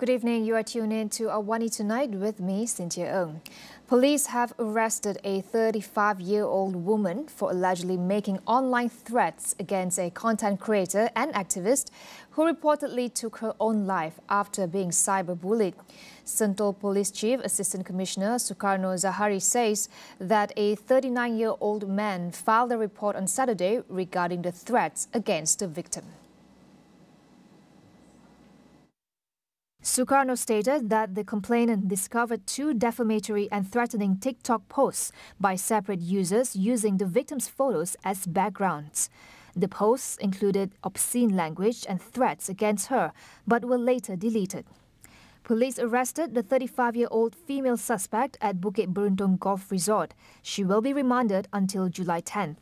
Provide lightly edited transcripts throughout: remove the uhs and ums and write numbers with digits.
Good evening. You are tuned in to AWANI Tonight with me, Cynthia Ng. Police have arrested a 35-year-old woman for allegedly making online threats against a content creator and activist who reportedly took her own life after being cyberbullied. Sentul Police Chief Assistant Commissioner Sukarno Zahari says that a 39-year-old man filed a report on Saturday regarding the threats against the victim. Sukarno stated that the complainant discovered 2 defamatory and threatening TikTok posts by separate users using the victim's photos as backgrounds. The posts included obscene language and threats against her, but were later deleted. Police arrested the 35-year-old female suspect at Bukit Beruntung Golf Resort. She will be remanded until July 10th.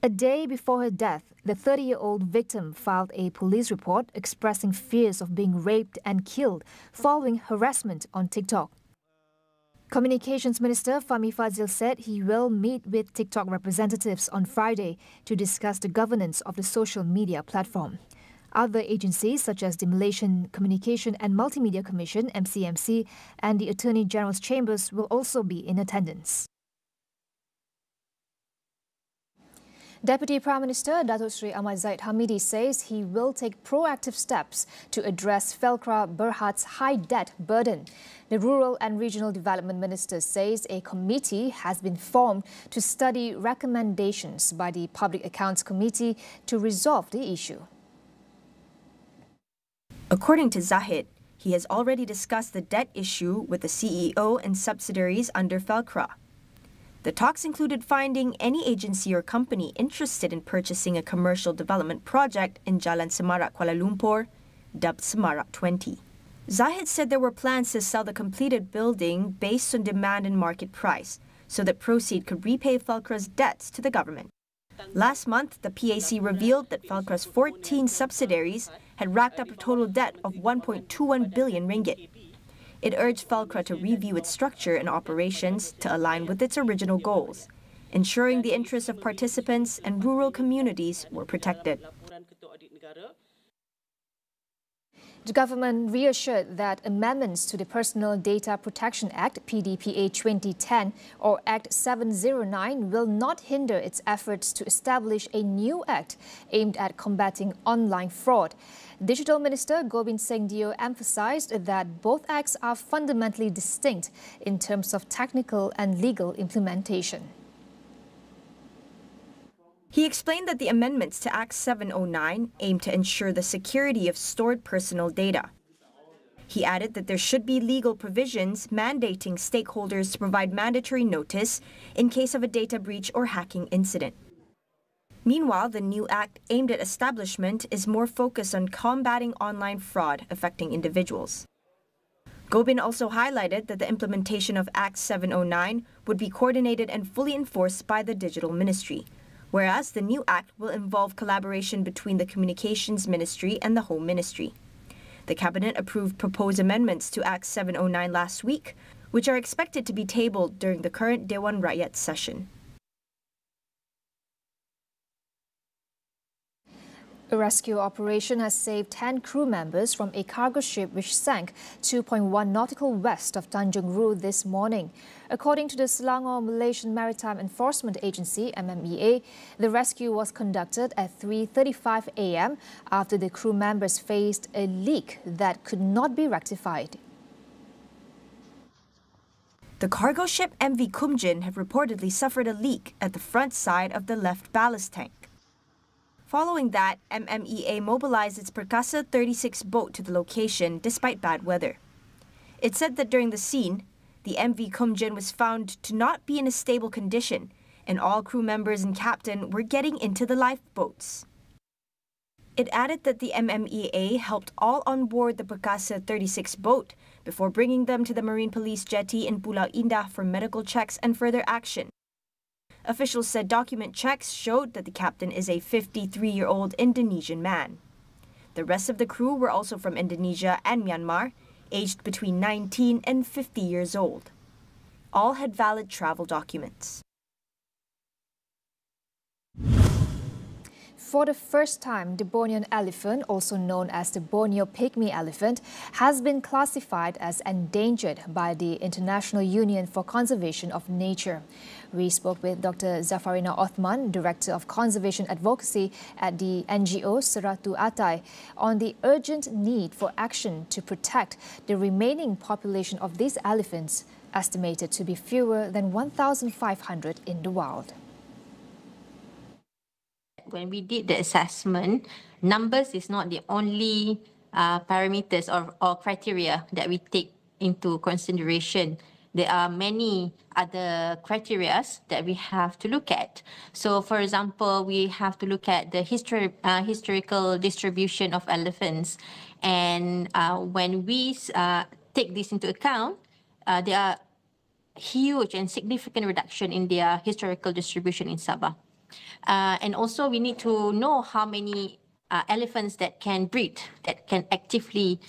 A day before her death, the 30-year-old victim filed a police report expressing fears of being raped and killed following harassment on TikTok. Communications Minister Fahmi Fadzil said he will meet with TikTok representatives on Friday to discuss the governance of the social media platform. Other agencies such as the Malaysian Communication and Multimedia Commission (MCMC) and the Attorney General's Chambers will also be in attendance. Deputy Prime Minister Datuk Seri Ahmad Zahid Hamidi says he will take proactive steps to address FELA Berhad's high debt burden. The Rural and Regional Development Minister says a committee has been formed to study recommendations by the Public Accounts Committee to resolve the issue. According to Zahid, he has already discussed the debt issue with the CEO and subsidiaries under FELA. The talks included finding any agency or company interested in purchasing a commercial development project in Jalan Semarak, Kuala Lumpur, dubbed Semarak 20. Zahid said there were plans to sell the completed building based on demand and market price, so that proceeds could repay FELA's debts to the government. Last month, the PAC revealed that FELA's 14 subsidiaries had racked up a total debt of 1.21 billion ringgit. It urged FELA to review its structure and operations to align with its original goals, ensuring the interests of participants and rural communities were protected. The government reassured that amendments to the Personal Data Protection Act (PDPA) 2010 or Act 709 will not hinder its efforts to establish a new act aimed at combating online fraud. Digital Minister Gobind Singh Dio emphasized that both acts are fundamentally distinct in terms of technical and legal implementation. He explained that the amendments to Act 709 aim to ensure the security of stored personal data. He added that there should be legal provisions mandating stakeholders to provide mandatory notice in case of a data breach or hacking incident. Meanwhile, the new act aimed at establishment is more focused on combating online fraud affecting individuals. Gobind also highlighted that the implementation of Act 709 would be coordinated and fully enforced by the Digital Ministry, whereas the new act will involve collaboration between the Communications Ministry and the Home Ministry. The Cabinet approved proposed amendments to Act 709 last week, which are expected to be tabled during the current Dewan Rakyat session. A rescue operation has saved 10 crew members from a cargo ship which sank 2.1 nautical west of Tanjung Ru this morning. According to the Selangor Malaysian Maritime Enforcement Agency (MMEA), the rescue was conducted at 3:35 a.m. after the crew members faced a leak that could not be rectified. The cargo ship MV Kumjin had reportedly suffered a leak at the front side of the left ballast tank. Following that, MMEA mobilized its Perkasa 36 boat to the location despite bad weather. It said that during the scene, the MV Kumjin was found to not be in a stable condition, and all crew members and captain were getting into the lifeboats. It added that the MMEA helped all on board the Perkasa 36 boat before bringing them to the Marine Police jetty in Pulau Indah for medical checks and further action. Officials said document checks showed that the captain is a 53-year-old Indonesian man. The rest of the crew were also from Indonesia and Myanmar, aged between 19 and 50 years old. All had valid travel documents. For the first time, the Bornean elephant, also known as the Borneo pygmy elephant, has been classified as endangered by the International Union for Conservation of Nature. We spoke with Dr. Zafarina Othman, Director of Conservation Advocacy at the NGO Seratu Atai, on the urgent need for action to protect the remaining population of these elephants, estimated to be fewer than 1,500 in the wild. When we did the assessment, numbers is not the only parameters or criteria that we take into consideration. There are many other criteria that we have to look at. So, for example, we have to look at the historical distribution of elephants. And when we take this into account, there are huge and significant reduction in their historical distribution in Sabah. And also we need to know how many elephants that can breed, that can actively,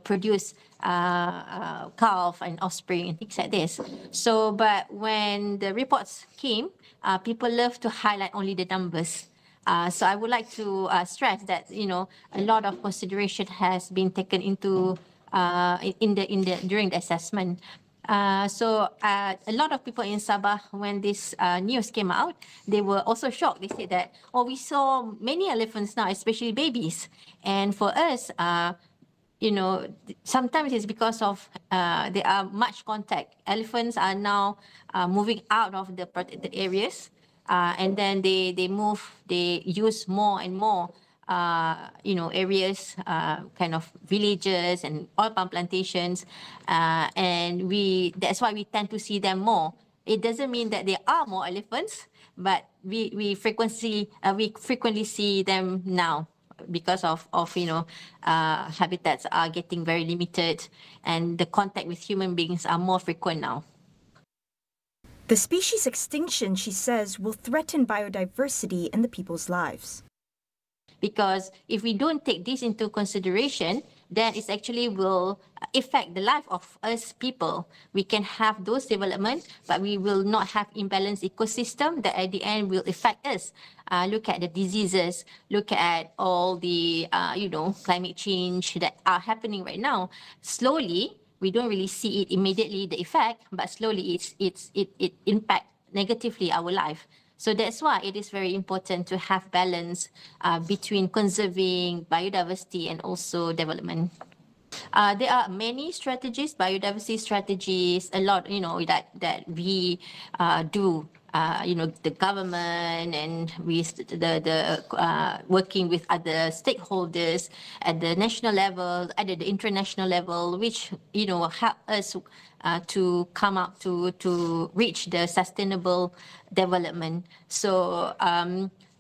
produce calf and offspring and things like this. So, but when the reports came, people love to highlight only the numbers. So I would like to stress that, a lot of consideration has been taken into during the assessment. So a lot of people in Sabah, when this news came out, they were also shocked. They said that, we saw many elephants now, especially babies. And for us, sometimes it's because of there are much contact. Elephants are now moving out of the protected areas, and then they use more and more areas, kind of villages and oil palm plantations, and that's why we tend to see them more. It doesn't mean that there are more elephants, but we frequently see them now because of habitats are getting very limited, and the contact with human beings are more frequent now. The species extinction, she says, will threaten biodiversity and the people's lives. Because if we don't take this into consideration, then it actually will affect the life of us people. We can have those developments, but we will not have imbalanced ecosystem that at the end will affect us. Look at the diseases, look at all the, climate change that are happening right now. Slowly, we don't really see it immediately, the effect, but slowly it impacts negatively our life. So that's why it is very important to have balance between conserving biodiversity and also development. There are many strategies, biodiversity strategies, a lot, that we do. The government and working with other stakeholders at the national level, at the international level, which help us to come up to reach the sustainable development. So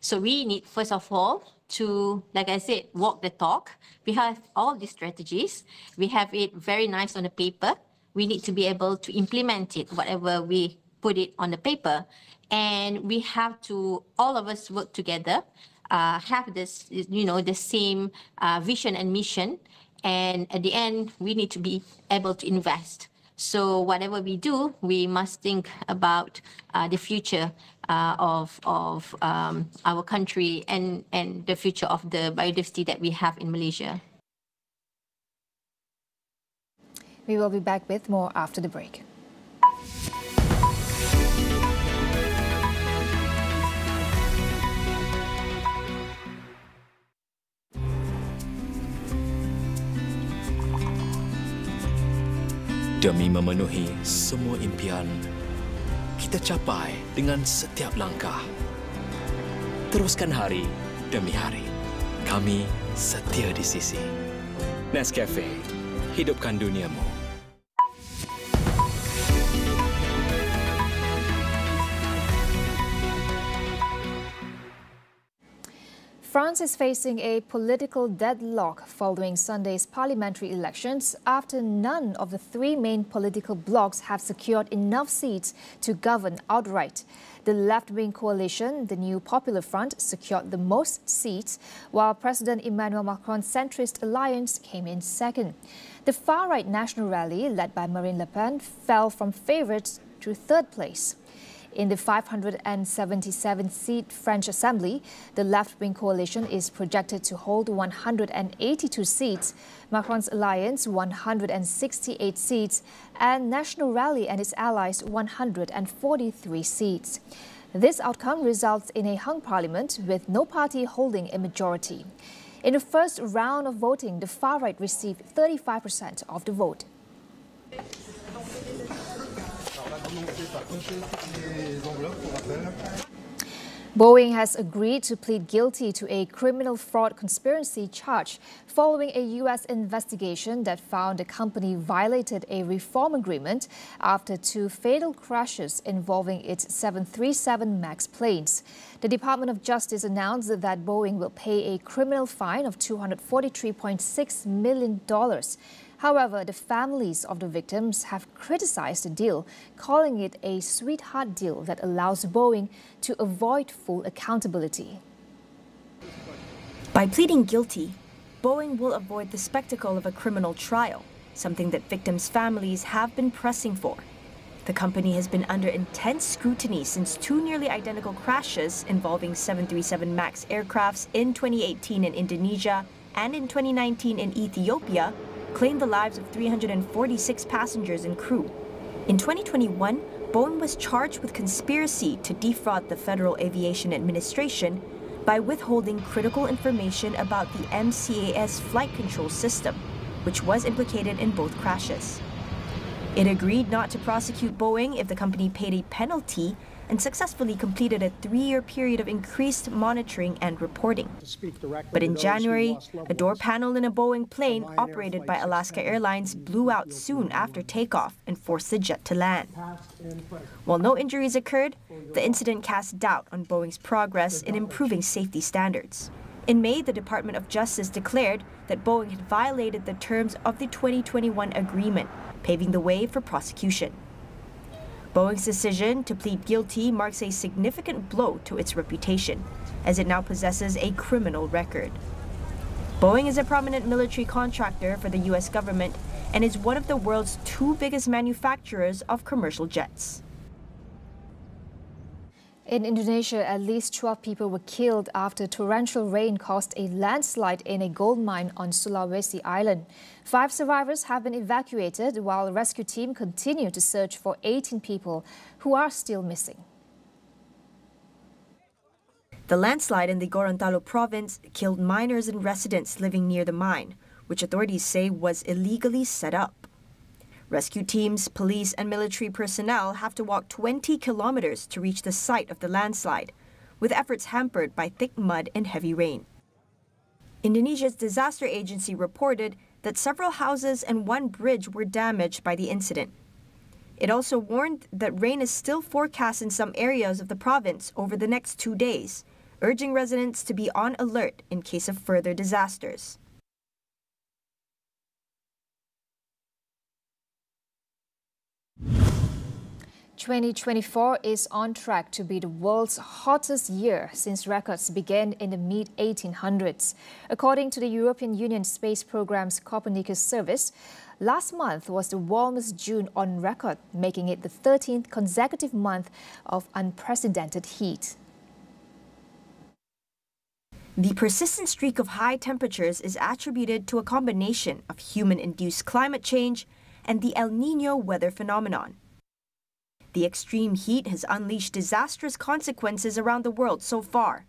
so we need, first of all, to, like I said, walk the talk. We have all these strategies. We have it very nice on the paper. We need to be able to implement it, whatever we put it on the paper. And we have to, all of us work together, have this, the same vision and mission. And at the end, we need to be able to invest. So whatever we do, we must think about the future of our country and the future of the biodiversity that we have in Malaysia. We will be back with more after the break. Demi memenuhi semua impian, kita capai dengan setiap langkah. Teruskan hari demi hari, kami setia di sisi. Nescafe, hidupkan duniamu. France is facing a political deadlock following Sunday's parliamentary elections after none of the three main political blocs have secured enough seats to govern outright. The left-wing coalition, the New Popular Front, secured the most seats, while President Emmanuel Macron's centrist alliance came in second. The far-right National Rally, led by Marine Le Pen, fell from favourites to third place. In the 577-seat French Assembly, the left-wing coalition is projected to hold 182 seats, Macron's alliance 168 seats, and National Rally and its allies 143 seats. This outcome results in a hung parliament with no party holding a majority. In the first round of voting, the far right received 35% of the vote. Boeing has agreed to plead guilty to a criminal fraud conspiracy charge following a U.S. investigation that found the company violated a reform agreement after two fatal crashes involving its 737 MAX planes. The Department of Justice announced that Boeing will pay a criminal fine of $243.6 million. However, the families of the victims have criticized the deal, calling it a sweetheart deal that allows Boeing to avoid full accountability. By pleading guilty, Boeing will avoid the spectacle of a criminal trial, something that victims' families have been pressing for. The company has been under intense scrutiny since two nearly identical crashes involving 737 MAX aircrafts in 2018 in Indonesia and in 2019 in Ethiopia claimed the lives of 346 passengers and crew. In 2021, Boeing was charged with conspiracy to defraud the Federal Aviation Administration by withholding critical information about the MCAS flight control system, which was implicated in both crashes. It agreed not to prosecute Boeing if the company paid a penalty and successfully completed a 3-year period of increased monitoring and reporting. But in January, a door panel in a Boeing plane operated by Alaska Airlines blew out soon after takeoff and forced the jet to land. While no injuries occurred, the incident cast doubt on Boeing's progress in improving safety standards. In May, the Department of Justice declared that Boeing had violated the terms of the 2021 agreement, paving the way for prosecution. Boeing's decision to plead guilty marks a significant blow to its reputation, as it now possesses a criminal record. Boeing is a prominent military contractor for the U.S. government and is one of the world's 2 biggest manufacturers of commercial jets. In Indonesia, at least 12 people were killed after torrential rain caused a landslide in a gold mine on Sulawesi Island. 5 survivors have been evacuated while a rescue team continue to search for 18 people who are still missing. The landslide in the Gorontalo province killed miners and residents living near the mine, which authorities say was illegally set up. Rescue teams, police and military personnel have to walk 20 kilometers to reach the site of the landslide, with efforts hampered by thick mud and heavy rain. Indonesia's disaster agency reported that several houses and 1 bridge were damaged by the incident. It also warned that rain is still forecast in some areas of the province over the next 2 days, urging residents to be on alert in case of further disasters. "2024 is on track to be the world's hottest year since records began in the mid-1800s. According to the European Union Space Programme's Copernicus service, last month was the warmest June on record, making it the 13th consecutive month of unprecedented heat. The persistent streak of high temperatures is attributed to a combination of human-induced climate change and the El Niño weather phenomenon. The extreme heat has unleashed disastrous consequences around the world so far.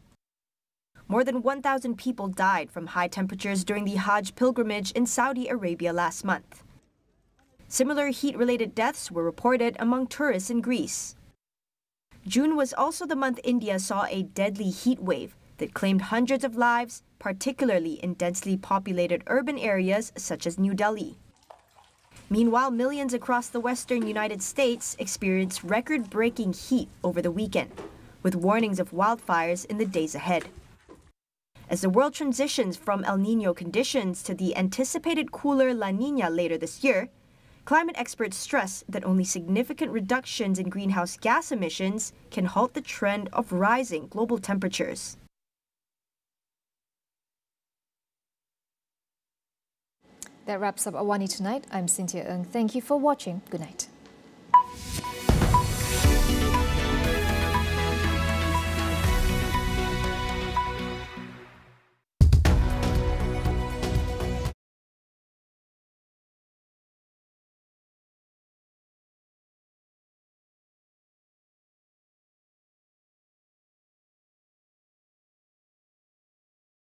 More than 1,000 people died from high temperatures during the Hajj pilgrimage in Saudi Arabia last month. Similar heat-related deaths were reported among tourists in Greece. June was also the month India saw a deadly heat wave that claimed hundreds of lives, particularly in densely populated urban areas such as New Delhi. Meanwhile, millions across the western United States experienced record-breaking heat over the weekend, with warnings of wildfires in the days ahead. As the world transitions from El Niño conditions to the anticipated cooler La Niña later this year, climate experts stress that only significant reductions in greenhouse gas emissions can halt the trend of rising global temperatures. That wraps up AWANI Tonight. I'm Cynthia Ng. Thank you for watching. Good night.